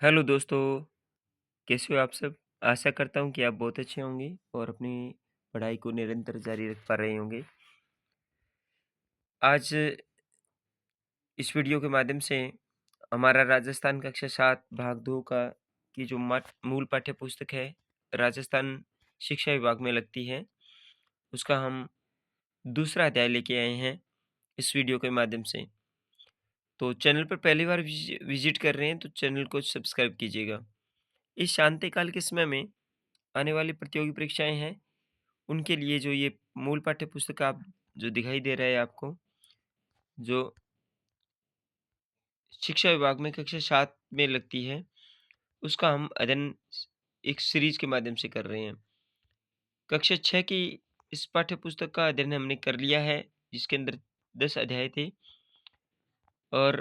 Hello दोस्तों, कैसे हो आप सब? आशा करता हूँ कि आप बहुत अच्छे होंगे और अपनी पढ़ाई को निरंतर जारी रख पा रहे होंगे। आज इस वीडियो के माध्यम से हमारा राजस्थान कक्षा 7 भाग 2 का की जो मूल पाठ्य पुस्तक है, राजस्थान शिक्षा विभाग में लगती है, उसका हम दूसरा अध्याय लेके आए हैं इस वीडियो के माध्यम से। तो चैनल पर पहली बार विजिट कर रहे हैं तो चैनल को सब्सक्राइब कीजिएगा। इस शांतिकाल के समय में आने वाली प्रतियोगी परीक्षाएं हैं, उनके लिए जो ये मूल पाठ्य पुस्तक आप जो दिखाई दे रहा है आपको, जो शिक्षा विभाग में कक्षा 7 में लगती है, उसका हम अध्ययन एक सीरीज के माध्यम से कर रहे हैं। कक्षा 6 की इस पाठ्य पुस्तक का अध्ययन हमने कर लिया है, जिसके अंदर 10 अध्याय थे और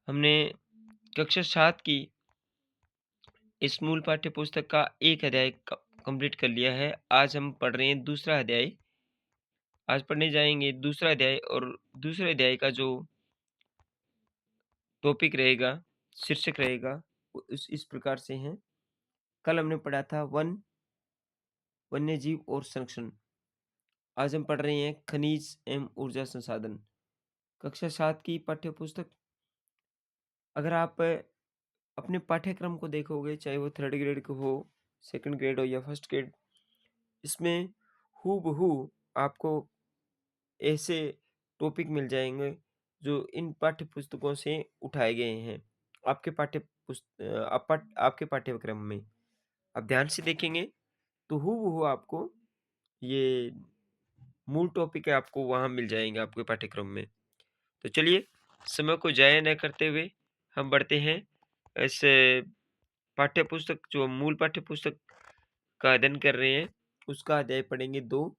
हमने कक्षा 7 की इस मूल पाठ्य पुस्तक का एक अध्याय कंप्लीट कर लिया है। आज हम पढ़ रहे हैं दूसरा अध्याय। आज पढ़ने जाएँगे दूसरा अध्याय और दूसरे अध्याय का जो टॉपिक रहेगा, शीर्षक रहेगा, वो इस प्रकार से हैं। कल हमने पढ़ा था वन्यजीव और संरक्षण। आज हम पढ़ रहे हैं खनिज एवं ऊर्जा संसाधन। कक्षा 7 की पाठ्य पुस्तक। अगर आप अपने पाठ्यक्रम को देखोगे, चाहे वो 3rd ग्रेड का हो, 2nd ग्रेड हो या 1st ग्रेड, इसमें हूबहू आपको ऐसे टॉपिक मिल जाएँगे, जो इन पाठ्य पुस्तकों से उठाए गए हैं। आपके पाठ्यक्रम में। आप ध्यान से देखेंगे तो हूबहू आपको ये मूल टॉपिक है आपको वहाँ मिल जाएँगे आपके पाठ्यक्रम में। तो चलिए, समय को ज़ाया न करते हुए हम बढ़ते हैं इस पाठ्य पुस्तक जो मूल पाठ्य पुस्तक का अध्ययन कर रहे हैं, उसका अध्याय पढ़ेंगे 2।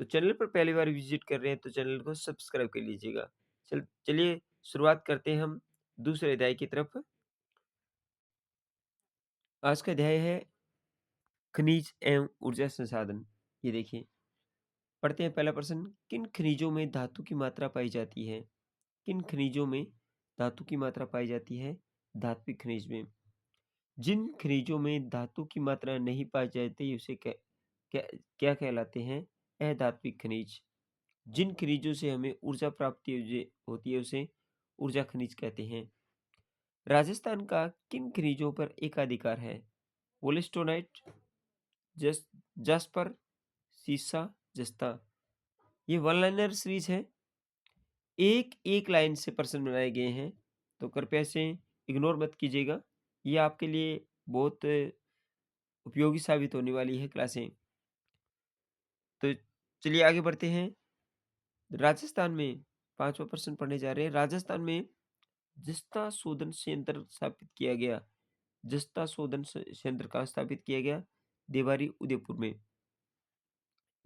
तो चैनल पर पहली बार विज़िट कर रहे हैं तो चैनल को सब्सक्राइब कर लीजिएगा। चलिए शुरुआत करते हैं हम दूसरे अध्याय की तरफ। आज का अध्याय है खनिज एवं ऊर्जा संसाधन। ये देखिए, पढ़ते हैं पहला प्रश्न। किन खनिजों में धातु की मात्रा पाई जाती है? किन खनिजों में धातु की मात्रा पाई जाती है? धात्विक खनिज में। जिन खनिजों में धातु की मात्रा नहीं पाई जाती उसे क्या क्या क्या कहलाते हैं? अधात्विक खनिज। जिन खनिजों से हमें ऊर्जा प्राप्ति होती है उसे ऊर्जा खनिज कहते हैं। राजस्थान का किन खनिजों पर एकाधिकार है? वोलिस्टोनाइट, जस जास्पर, सीसा, जस्ता। ये वन लाइनर सीरीज है। एक एक लाइन से प्रश्न बनाए गए हैं, तो कृपया इसे इग्नोर मत कीजिएगा। ये आपके लिए बहुत उपयोगी साबित होने वाली है क्लासें। तो चलिए आगे बढ़ते हैं। राजस्थान में पांचवा प्रश्न पढ़ने जा रहे हैं। राजस्थान में जस्ता शोधन संयंत्र स्थापित किया गया। जस्ता शोधन संयंत्र कहाँ स्थापित किया गया? देवारी उदयपुर में।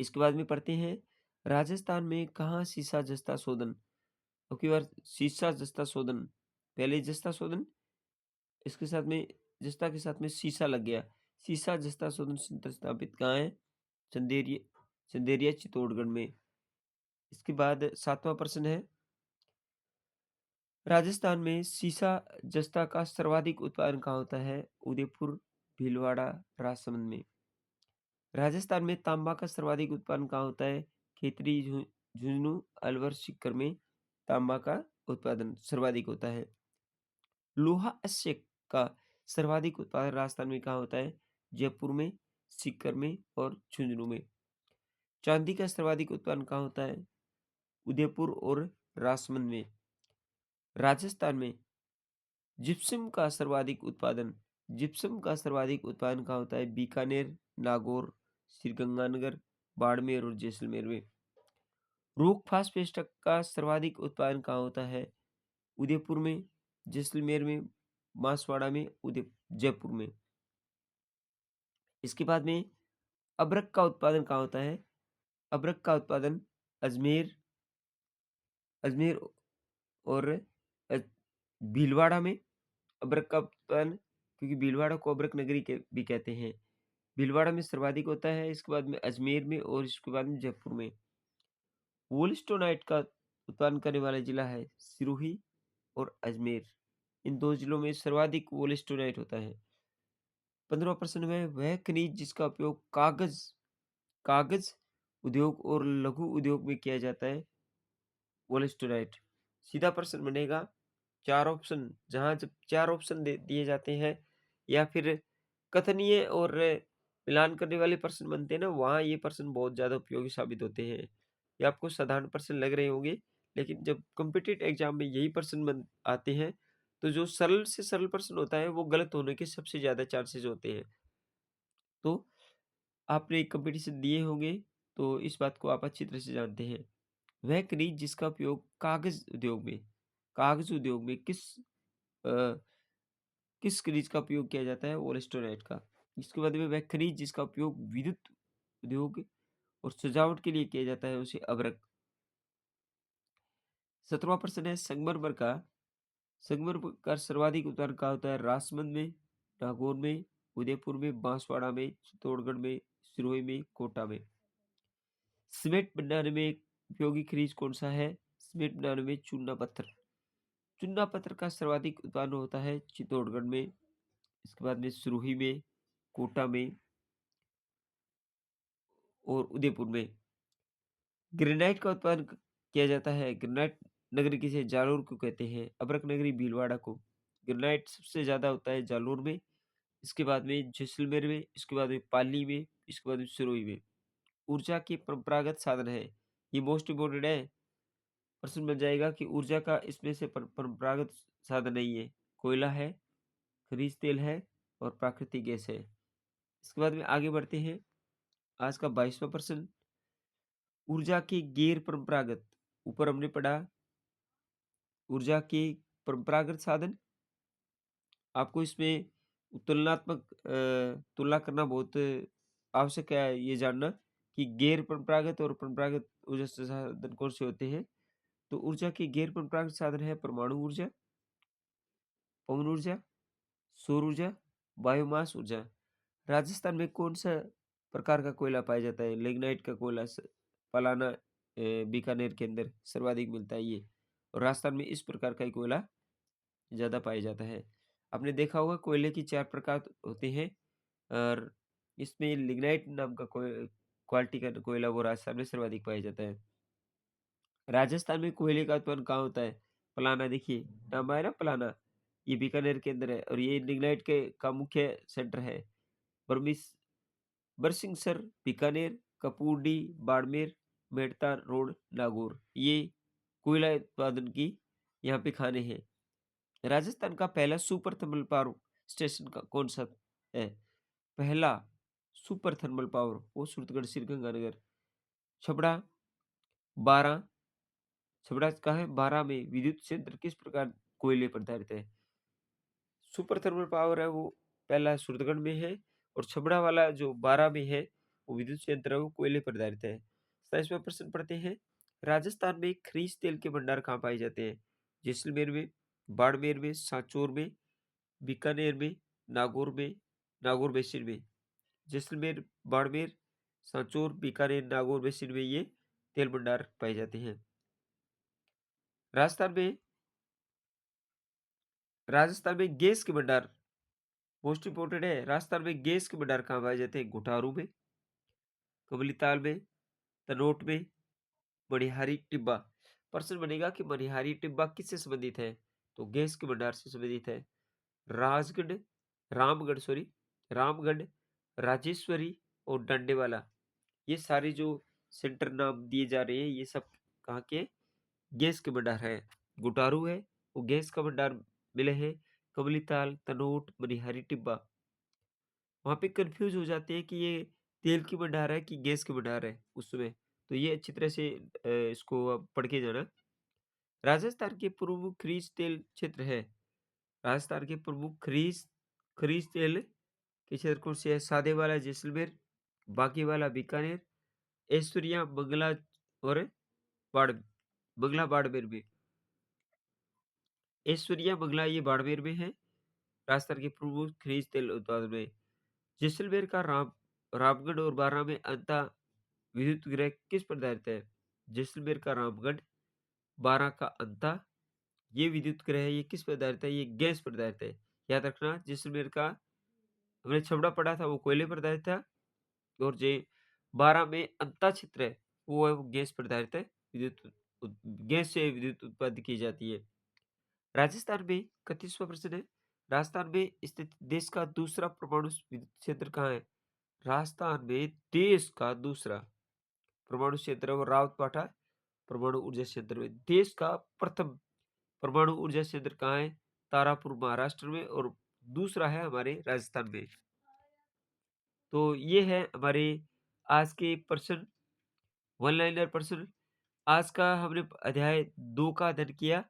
इसके बाद में पढ़ते हैं, राजस्थान में कहाँ सीसा जस्ता शोधन। अब की बार सीसा जस्ता शोधन, पहले जस्ता शोधन, इसके साथ में जस्ता के साथ में सीसा लग गया। सीसा जस्ता शोधन संयंत्र स्थापित कहाँ है? चंदेरिया, चंदेरिया चित्तौड़गढ़ में। इसके बाद सातवां प्रश्न है, राजस्थान में सीसा जस्ता का सर्वाधिक उत्पादन कहाँ होता है? उदयपुर, भीलवाड़ा, राजसमंद में। राजस्थान में तांबा का सर्वाधिक उत्पादन कहाँ होता है? खेतरी, झुंझुनू, अलवर, सीकर में तांबा का उत्पादन सर्वाधिक होता है। लोहा अश्य का सर्वाधिक उत्पादन राजस्थान में कहाँ होता है? जयपुर में, सीकर में और झुंझुनू में। चांदी का सर्वाधिक उत्पादन कहाँ होता है? उदयपुर और राजसमंद में। राजस्थान में जिप्सम का सर्वाधिक उत्पादन, जिप्सम का सर्वाधिक उत्पादन कहाँ होता है? बीकानेर, नागौर, श्रीगंगानगर, बाड़मेर और जैसलमेर में। रोक फास्फेट का सर्वाधिक उत्पादन कहाँ होता है? उदयपुर में, जैसलमेर में, बांसवाड़ा में, उदय जयपुर में। इसके बाद में अबरक का उत्पादन कहाँ होता है? अबरक का उत्पादन अजमेर, अजमेर और अ, भीलवाड़ा में अबरक का उत्पादन, क्योंकि भीलवाड़ा को अबरक नगरी के भी कहते हैं। भीलवाड़ा में सर्वाधिक होता है, इसके बाद में अजमेर में और इसके बाद में जयपुर में। वोलिस्टोनाइट का उत्पादन करने वाला जिला है सिरोही और अजमेर। इन 2 जिलों में सर्वाधिक वोलेस्टोनाइट होता है। 15वां प्रश्न है वह खनिज जिसका उपयोग कागज़ कागज़ उद्योग और लघु उद्योग में किया जाता है, वोलेस्टोनाइट। सीधा प्रश्न बनेगा 4 ऑप्शन, जहाँ जब 4 ऑप्शन दे दिए जाते हैं या फिर कथनीय और मिलान करने वाले प्रश्न बनते हैं ना, वहाँ ये प्रश्न बहुत ज़्यादा उपयोगी साबित होते हैं। ये आपको साधारण प्रश्न लग रहे होंगे, लेकिन जब कॉम्पिटिटिव एग्ज़ाम में यही प्रश्न बन आते हैं, तो जो सरल से सरल प्रश्न होता है, वो गलत होने के सबसे ज़्यादा चांसेज़ होते हैं। तो आपने कॉम्पिटिशन दिए होंगे, तो इस बात को आप अच्छी तरह से जानते हैं। वह खनिज जिसका उपयोग कागज़ उद्योग में अ, किस खनिज का उपयोग किया जाता है? वोलेस्टोनेट का। इसके बाद में वह खनिज जिसका उपयोग विद्युत उद्योग और सजावट के लिए किया जाता है, उसे अभ्रक। 17वां प्रश्न है संगमरमर का सर्वाधिक उत्पादन कहाँ होता है? राजसमंद में, नागौर में, उदयपुर में, बांसवाड़ा में, चित्तौड़गढ़ में, सिरोही में, कोटा में। सीमेंट बनाने में उपयोगी खनिज कौन-सा है? सीमेंट बनाने में चूना पत्थर। चूना पत्थर का सर्वाधिक उत्पादन होता है चित्तौड़गढ़ में, इसके बाद में सिरोही में, कोटा में और उदयपुर में। ग्रेनाइट का उत्पादन किया जाता है। ग्रेनाइट नगरी किसे जालोर को कहते हैं, अभ्रक नगरी भीलवाड़ा को। ग्रेनाइट सबसे ज़्यादा होता है जालोर में, इसके बाद में जैसलमेर में, इसके बाद में पाली में, इसके बाद में सिरोही में। ऊर्जा के परंपरागत साधन है, ये मोस्ट इम्पोर्टेंट है। प्रश्न बन जाएगा कि ऊर्जा का इसमें से परंपरागत साधन नहीं है। कोयला है, खनिज तेल है और प्राकृतिक गैस है। इसके बाद में आगे बढ़ते हैं। आज का 22वां प्रश्न, ऊर्जा के गैर परंपरागत, ऊपर हमने पढ़ा ऊर्जा के परंपरागत साधन। आपको इसमें तुलना करना बहुत आवश्यक है, ये जानना कि गैर परंपरागत और परंपरागत ऊर्जा साधन कौन से होते हैं। तो ऊर्जा के गैर परंपरागत साधन है परमाणु ऊर्जा, पवन ऊर्जा, सौर ऊर्जा, बायोमास ऊर्जा। राजस्थान में कौन-सा प्रकार का कोयला पाया जाता है? लिग्नाइट का कोयला पलाना बीकानेर के अंदर सर्वाधिक मिलता है ये। और राजस्थान में इस प्रकार का ही कोयला ज़्यादा पाया जाता है। आपने देखा होगा कोयले की 4 प्रकार होते हैं और इसमें लिग्नाइट नाम का क्वालिटी का कोयला वो राजस्थान में सर्वाधिक पाया जाता है। राजस्थान में कोयले का उत्पादन कहाँ होता है? पलाना, देखिए नाम आया ना पलाना, ये बीकानेर के अंदर है और ये लिग्नाइट के का मुख्य सेंटर है। बरमिस बरसिंहसर, बीकानेर, कपूरडी, बाड़मेर, मेड़ता रोड, नागौर, ये कोयला उत्पादन की यहाँ पे खाने हैं। राजस्थान का पहला सुपर थर्मल पावर स्टेशन का कौन-सा है? पहला सुपर थर्मल पावर वो सूरतगढ़ श्रीगंगानगर। छबड़ा, बारां, छबड़ा कहाँ है? बारां में विद्युत संयंत्र किस प्रकार कोयले पर आधारित है? सुपर थर्मल पावर है वो पहला सूरतगढ़ में है और छबड़ा वाला जो बारां में है, वो विद्युत संयंत्र है वो कोयले पर आधारित है। 27वां प्रश्न पढ़ते हैं। राजस्थान में खनिज तेल के भंडार कहाँ पाए जाते हैं? जैसलमेर में, बाड़मेर में, सांचौर में, बीकानेर में, नागौर में, नागौर बेसिन में। जैसलमेर, बाड़मेर, सांचौर, बीकानेर, नागौर बेसिन में ये तेल भंडार पाए जाते हैं। राजस्थान में राजस्थान में गैस के भंडार मोस्ट इंपोर्टेंट है। राजस्थान में गैस के भंडार कहाँ पाए जाते हैं? घुटारू में, कबलीताल में, तनोट में, मणिहारी टिब्बा। प्रश्न बनेगा कि मणिहारी टिब्बा किससे संबंधित है? तो गैस के भंडार से संबंधित है। राजगढ़ रामगढ़ सॉरी रामगढ़, राजेश्वरी और डंडेवाला, ये सारे जो सेंटर नाम दिए जा रहे हैं, ये सब कहाँ के गैस के भंडार है। गुटारू है वो गैस का भंडार मिले हैं। कबलीताल, तनोट, मनिहारी टिब्बा, वहाँ पे कंफ्यूज हो जाते हैं कि ये तेल की भंडार है कि गैस की भंडार है उसमें। तो ये अच्छी तरह से इसको आप पढ़ के जाना। राजस्थान के प्रमुख खनिज तेल क्षेत्र है। राजस्थान के प्रमुख खनिज खनिज तेल के क्षेत्र कौन से है? सादे वाला जैसलमेर, बाकी वाला बीकानेर, ऐश्वर्या मंगला और बाड़ बंगला बाड़मेर में। ऐश्वर्या बंगला ये बाड़मेर में है। राजस्थान के प्रमुख खनिज तेल उत्पादन में जैसलमेर का रामगढ़ और बारां में अंता विद्युत गृह किस पर आधारित है? जैसलमेर का रामगढ़, बारां का अंता, ये विद्युत ग्रह है, ये किस पर आधारित है? ये गैस पर आधारित है। याद रखना जैसलमेर का हमने छबड़ा पढ़ा था वो कोयले पर आधारित था और जो 12 में अंता क्षेत्र है वो है वो गैस पर आधारित है। विद्युत गैस से विद्युत उत्पन्न की जाती है। राजस्थान में 31वां प्रश्न है, राजस्थान में स्थित देश का दूसरा परमाणु विद्युत क्षेत्र कहाँ है? राजस्थान में देश का दूसरा परमाणु क्षेत्र है वो रावतबाटा परमाणु ऊर्जा क्षेत्र में। देश का प्रथम परमाणु ऊर्जा केंद्र कहाँ है? तारापुर महाराष्ट्र में और दूसरा है हमारे राजस्थान में। तो ये है हमारे आज के प्रश्न, वन लाइनर प्रश्न। आज का हमने अध्याय 2 का अध्ययन किया।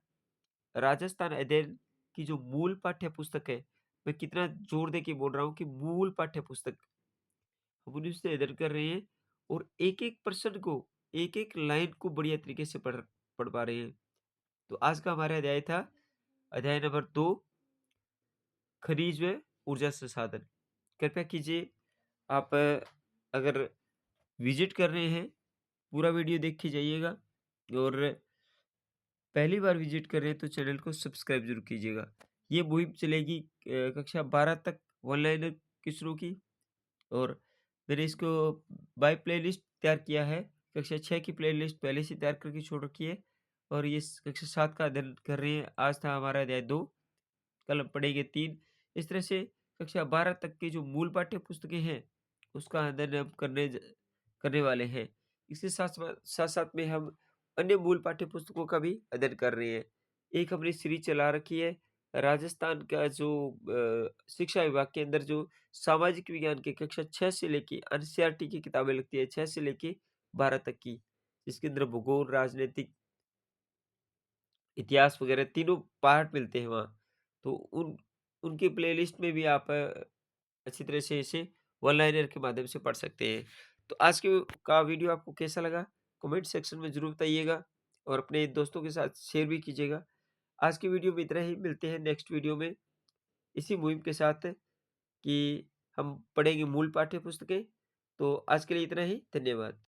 राजस्थान अध्ययन की जो मूल पाठ्य पुस्तक है, मैं कितना जोर दे के बोल रहा हूँ कि मूल पाठ्य पुस्तक हम उन्हीं से अध्ययन कर रहे हैं और एक-एक प्रश्न को, एक-एक लाइन को बढ़िया तरीके से पढ़ पढ़ पा रहे हैं। तो आज का हमारा अध्याय था अध्याय नंबर 2, खनिज व ऊर्जा संसाधन। कृपया कीजिए आप अगर विजिट कर रहे हैं, पूरा वीडियो देख के जाइएगा और पहली बार विजिट कर रहे हैं तो चैनल को सब्सक्राइब ज़रूर कीजिएगा। ये मुहिम चलेगी कक्षा 12 तक ऑनलाइन की शुरू की और मैंने इसको बाय प्लेलिस्ट तैयार किया है। कक्षा 6 की प्लेलिस्ट पहले से तैयार करके छोड़ रखी है और ये कक्षा 7 का अध्ययन कर रहे हैं। आज था हमारा अध्याय 2, कल हम पढ़ेंगे 3। इस तरह से कक्षा 12 तक की जो मूल पाठ्य पुस्तकें हैं, उसका अध्ययन हम करने वाले हैं। इसके साथ-साथ में हम अन्य मूल पाठ्य पुस्तकों का भी अध्ययन कर रहे हैं। एक हमने सीरीज़ चला रखी है, राजस्थान का जो शिक्षा विभाग के अंदर जो सामाजिक विज्ञान की कक्षा 6 से लेके एनसीईआरटी की किताबें लगती है, 6 से लेके 12 तक की, जिसके अंदर भूगोल, राजनीतिक, इतिहास वगैरह तीनों पार्ट मिलते हैं वहाँ। तो उनकी प्लेलिस्ट में भी आप अच्छी तरह से इसे वन लाइनर के माध्यम से पढ़ सकते हैं। तो आज के का वीडियो आपको कैसा लगा? कमेंट सेक्शन में ज़रूर बताइएगा और अपने दोस्तों के साथ शेयर भी कीजिएगा। आज की वीडियो में इतना ही, मिलते हैं नेक्स्ट वीडियो में इसी मुहिम के साथ कि हम पढ़ेंगे मूल पाठ्य पुस्तकें। तो आज के लिए इतना ही, धन्यवाद।